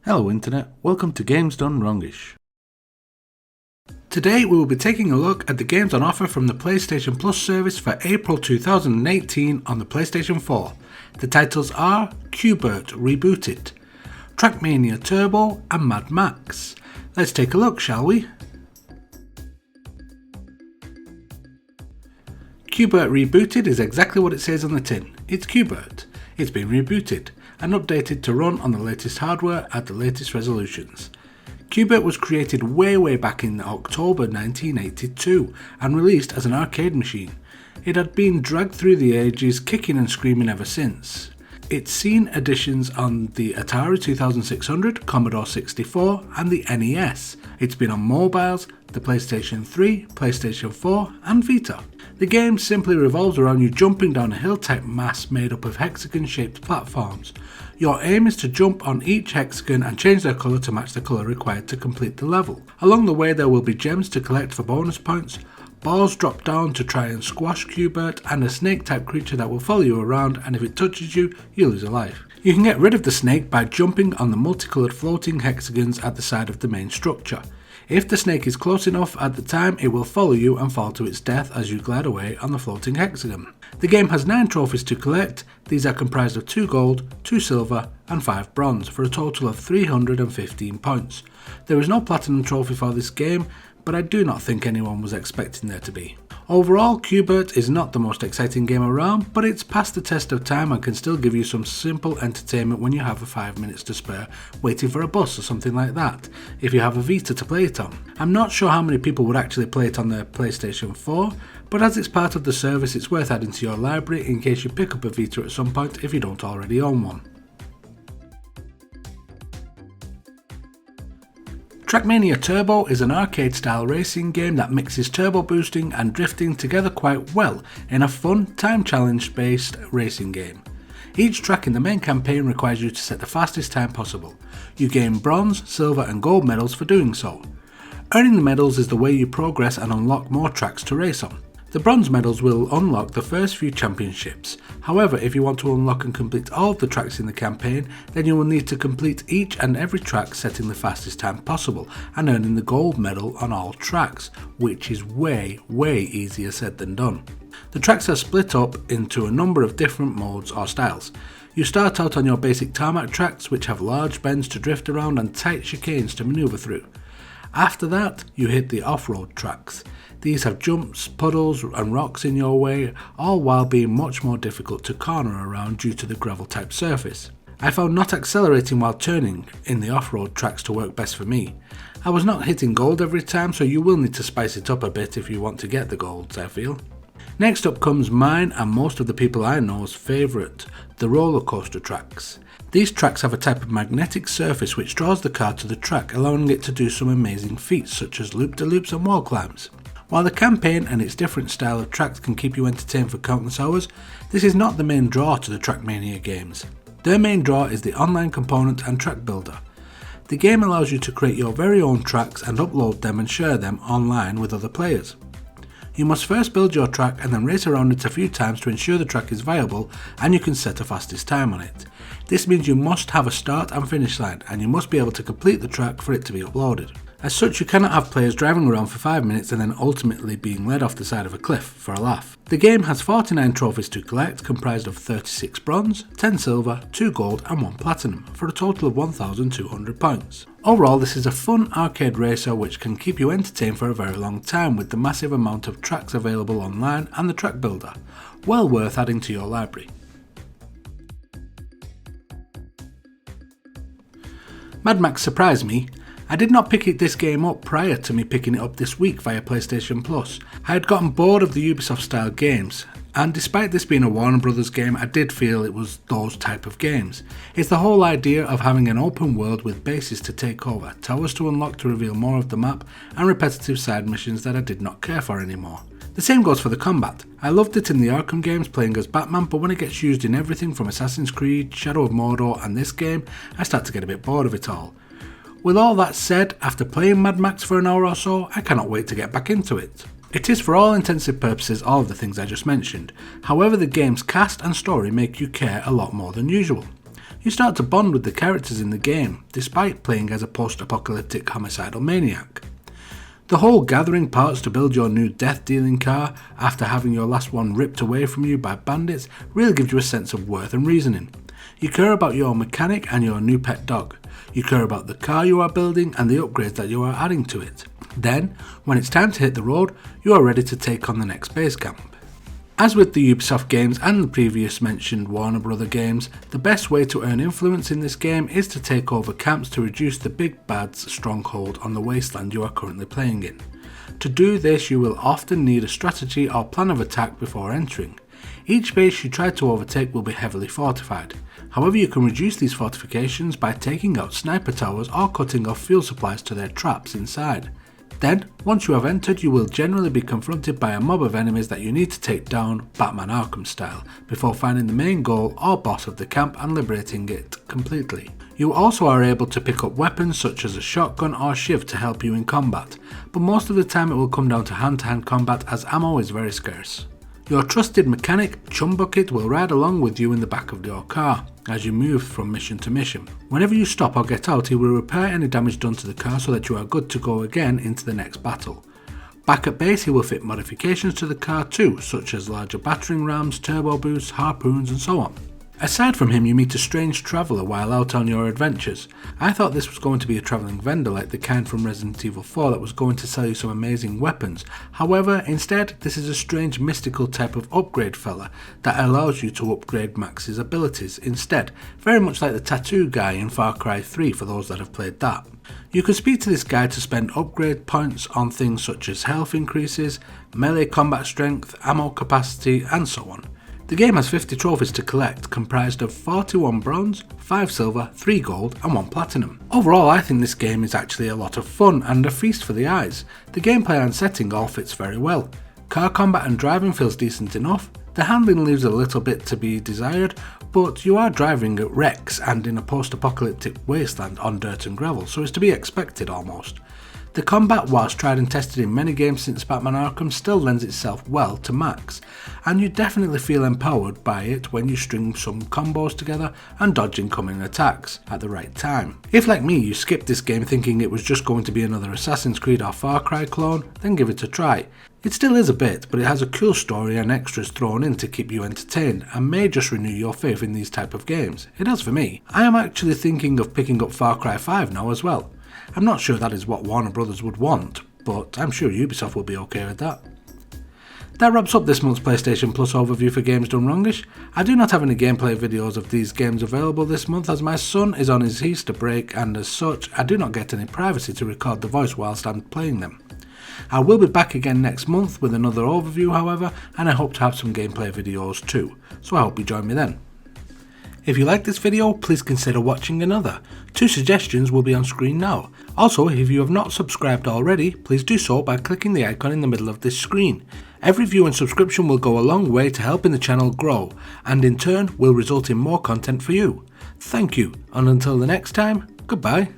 Hello Internet, welcome to Games Done Wrongish. Today we will be taking a look at the games on offer from the PlayStation Plus service for April 2018 on the PlayStation 4. The titles are QBert Rebooted, Trackmania Turbo and Mad Max. Let's take a look, shall we? QBert Rebooted is exactly what it says on the tin. It's QBert. It's been rebooted and updated to run on the latest hardware at the latest resolutions. QBert was created way back in October 1982 and released as an arcade machine. It had been dragged through the ages, kicking and screaming ever since. It's seen editions on the Atari 2600, Commodore 64 and the NES. It's been on mobiles, the PlayStation 3, PlayStation 4 and Vita. The game simply revolves around you jumping down a hill-type mass made up of hexagon-shaped platforms. Your aim is to jump on each hexagon and change their colour to match the colour required to complete the level. Along the way there will be gems to collect for bonus points, balls drop down to try and squash QBert, and a snake-type creature that will follow you around, and if it touches you, you lose a life. You can get rid of the snake by jumping on the multicoloured floating hexagons at the side of the main structure. If the snake is close enough at the time, it will follow you and fall to its death as you glide away on the floating hexagon. The game has 9 trophies to collect. These are comprised of 2 gold, 2 silver and 5 bronze for a total of 315 points. There is no platinum trophy for this game, but I do not think anyone was expecting there to be. Overall, QBert is not the most exciting game around, but it's passed the test of time and can still give you some simple entertainment when you have 5 minutes to spare waiting for a bus or something like that, if you have a Vita to play it on. I'm not sure how many people would actually play it on their PlayStation 4, but as it's part of the service it's worth adding to your library in case you pick up a Vita at some point if you don't already own one. Trackmania Turbo is an arcade-style racing game that mixes turbo boosting and drifting together quite well in a fun, time-challenge based racing game. Each track in the main campaign requires you to set the fastest time possible. You gain bronze, silver and gold medals for doing so. Earning the medals is the way you progress and unlock more tracks to race on. The bronze medals will unlock the first few championships. However, if you want to unlock and complete all of the tracks in the campaign, then you will need to complete each and every track setting the fastest time possible and earning the gold medal on all tracks, which is way easier said than done. The tracks are split up into a number of different modes or styles. You start out on your basic tarmac tracks, which have large bends to drift around and tight chicanes to manoeuvre through. After that, you hit the off-road tracks. These have jumps, puddles and rocks in your way, all while being much more difficult to corner around due to the gravel type surface. I found not accelerating while turning in the off-road tracks to work best for me. I was not hitting gold every time, so you will need to spice it up a bit if you want to get the golds, I feel. Next up comes mine and most of the people I know's favourite, the roller coaster tracks. These tracks have a type of magnetic surface which draws the car to the track, allowing it to do some amazing feats such as loop-de-loops and wall climbs. While the campaign and its different style of tracks can keep you entertained for countless hours, this is not the main draw to the Trackmania games. Their main draw is the online component and track builder. The game allows you to create your very own tracks and upload them and share them online with other players. You must first build your track and then race around it a few times to ensure the track is viable and you can set a fastest time on it. This means you must have a start and finish line and you must be able to complete the track for it to be uploaded. As such, you cannot have players driving around for 5 minutes and then ultimately being led off the side of a cliff for a laugh. The game has 49 trophies to collect, comprised of 36 bronze, 10 silver, 2 gold and 1 platinum, for a total of 1,200 points. Overall, this is a fun arcade racer which can keep you entertained for a very long time with the massive amount of tracks available online and the track builder. Well worth adding to your library. Mad Max surprised me. I did not pick this game up prior to me picking it up this week via PlayStation Plus. I had gotten bored of the Ubisoft style games, and despite this being a Warner Brothers game, I did feel it was those type of games. It's the whole idea of having an open world with bases to take over, towers to unlock to reveal more of the map, and repetitive side missions that I did not care for anymore. The same goes for the combat. I loved it in the Arkham games playing as Batman, but when it gets used in everything from Assassin's Creed, Shadow of Mordor and this game, I start to get a bit bored of it all. With all that said, after playing Mad Max for an hour or so, I cannot wait to get back into it. It is for all intensive purposes all of the things I just mentioned, however the game's cast and story make you care a lot more than usual. You start to bond with the characters in the game, despite playing as a post-apocalyptic homicidal maniac. The whole gathering parts to build your new death-dealing car after having your last one ripped away from you by bandits really gives you a sense of worth and reasoning. You care about your mechanic and your new pet dog. You care about the car you are building and the upgrades that you are adding to it. Then, when it's time to hit the road, you are ready to take on the next base camp. As with the Ubisoft games and the previous mentioned Warner Bros. Games, the best way to earn influence in this game is to take over camps to reduce the big bad's stronghold on the wasteland you are currently playing in. To do this, you will often need a strategy or plan of attack before entering. Each base you try to overtake will be heavily fortified. However, you can reduce these fortifications by taking out sniper towers or cutting off fuel supplies to their traps inside. Then, once you have entered, you will generally be confronted by a mob of enemies that you need to take down Batman Arkham style, before finding the main goal or boss of the camp and liberating it completely. You also are able to pick up weapons such as a shotgun or shiv to help you in combat, but most of the time it will come down to hand-to-hand combat as ammo is very scarce. Your trusted mechanic, Chumbucket, will ride along with you in the back of your car as you move from mission to mission. Whenever you stop or get out, he will repair any damage done to the car so that you are good to go again into the next battle. Back at base, he will fit modifications to the car too, such as larger battering rams, turbo boosts, harpoons and so on. Aside from him, you meet a strange traveller while out on your adventures. I thought this was going to be a travelling vendor like the kind from Resident Evil 4 that was going to sell you some amazing weapons. However, instead, this is a strange mystical type of upgrade fella that allows you to upgrade Max's abilities instead, very much like the tattoo guy in Far Cry 3 for those that have played that. You can speak to this guy to spend upgrade points on things such as health increases, melee combat strength, ammo capacity and so on. The game has 50 trophies to collect, comprised of 41 bronze, 5 silver, 3 gold and 1 platinum. Overall, I think this game is actually a lot of fun and a feast for the eyes. The gameplay and setting all fits very well. Car combat and driving feels decent enough. The handling leaves a little bit to be desired, but you are driving at wrecks and in a post-apocalyptic wasteland on dirt and gravel, so it's to be expected almost. The combat, whilst tried and tested in many games since Batman Arkham, still lends itself well to Max, and you definitely feel empowered by it when you string some combos together and dodge incoming attacks at the right time. If like me you skipped this game thinking it was just going to be another Assassin's Creed or Far Cry clone, then give it a try. It still is a bit, but it has a cool story and extras thrown in to keep you entertained and may just renew your faith in these type of games. It has for me. I am actually thinking of picking up Far Cry 5 now as well. I'm not sure that is what Warner Bros. Would want, but I'm sure Ubisoft will be okay with that. That wraps up this month's PlayStation Plus overview for Games Done Wrongish. I do not have any gameplay videos of these games available this month as my son is on his Easter break and as such I do not get any privacy to record the voice whilst I'm playing them. I will be back again next month with another overview however, and I hope to have some gameplay videos too, so I hope you join me then. If you like this video, please consider watching another. 2 suggestions will be on screen now. Also, if you have not subscribed already, please do so by clicking the icon in the middle of this screen. Every view and subscription will go a long way to helping the channel grow, and in turn will result in more content for you. Thank you, and until the next time, goodbye.